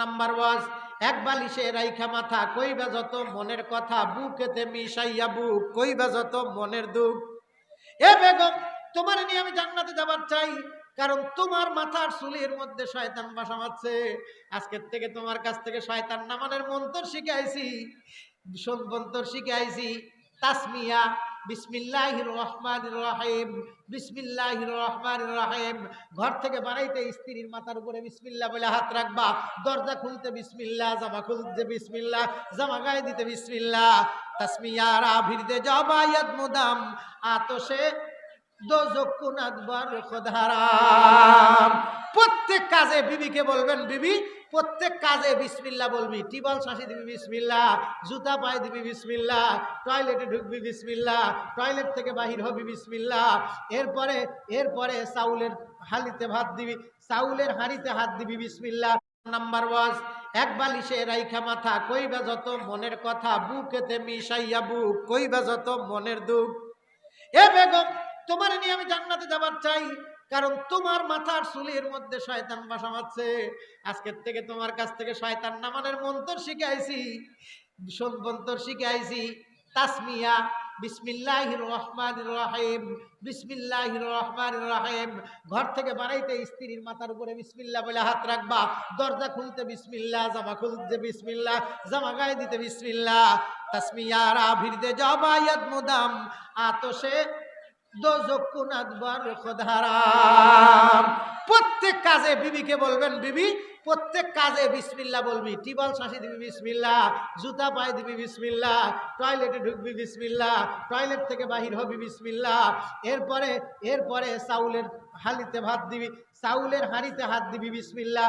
Number ওয়াজ এক বালিশে রাইখা মাথা কইবা যত মনের কথা বুকেতে মিশাইয়া বুক কইবা যত মনের দুঃখ। এ বেগম, তোমার নিয়ে আমি জান্নাতে যাবার চাই, কারণ তোমার মাথার চুলের মধ্যে শয়তান বাসা বাঁধছে। আজকের থেকে তোমার কাছ থেকে শয়তান নামানের মন্ত্র শিখে আইছি, মন্ত্র শিখে আইছি। তাসমিয়া বিসমিল্লাহির রহমানির রহিম, বিসমিল্লাহির রহমানির রহিম। ঘর থেকে বানাইতে স্ত্রীর মাথার উপরে বিসমিল্লাহ বলে হাত রাখবা, দরজা খুলতে বিসমিল্লাহ, জামা খুলতে বিসমিল্লাহ, জামা গায়ে দিতে বিসমিল্লাহ। তাসমিয়া রাভির দে জবায়াত মুদাম আতশে প্রত্যেক কাজে বিবিকে বলবেন, বিবি প্রত্যেক কাজে বিসমিল্লাহ বলবি। টিবল শাঁসি দিবি বিসমিল্লাহ, জুতা পায়ে দিবি বিসমিল্লাহ, টয়লেটে ঢুকবি বিসমিল্লাহ, টয়লেট থেকে বাহির হবি বিসমিল্লাহ। এরপরে চাউলের হালিতে ভাত দিবি, চাউলের হাঁড়িতে হাত দিবি বিসমিল্লাহ। নাম্বার ওয়াজ এক বালিশে রাইখা মাথা কইবা যত মনের কথা বুকেতে মিশাইয়া বুক কইবা যত মনের দুঃখ। এ বেগম, তোমার নিয়ে আমি জান্নাতে যাবার চাই, কারণ তোমার মাথার চুলের মধ্যে শয়তান বাসা বাঁধছে। আজকের থেকে তোমার কাছ থেকে শয়তান নামানের মন্ত্র শিখে আইছি, মন্ত্র শিখে আইছি। তাসমিয়া বিসমিল্লাহির রহমানির রহিম, বিসমিল্লাহির রহমানির রহিম। ঘর থেকে বানাইতে স্ত্রীর মাথার উপরে বিসমিল্লাহ বলে হাত রাখবা, দরজা খুলতে বিসমিল্লাহ, জামা খুলতে বিসমিল্লাহ, জামা গায়ে দিতে বিসমিল্লাহ। তাসমিয়া রাভির দে জবায়াত মুদাম আতশে প্রত্যেক কাজে বিবিকে বলবেন, বিবি প্রত্যেক কাজে বিসমিল্লাহ বলবি। টিবল শাঁসি দিবি বিসমিল্লাহ, জুতা পায়ে দিবি বিসমিল্লাহ, টয়লেটে ঢুকবি বিসমিল্লাহ, টয়লেট থেকে বাহির হবি বিসমিল্লাহ। এরপরে চাউলের হালিতে ভাত দিবি, চাউলের হাঁড়িতে হাত দিবি বিসমিল্লাহ।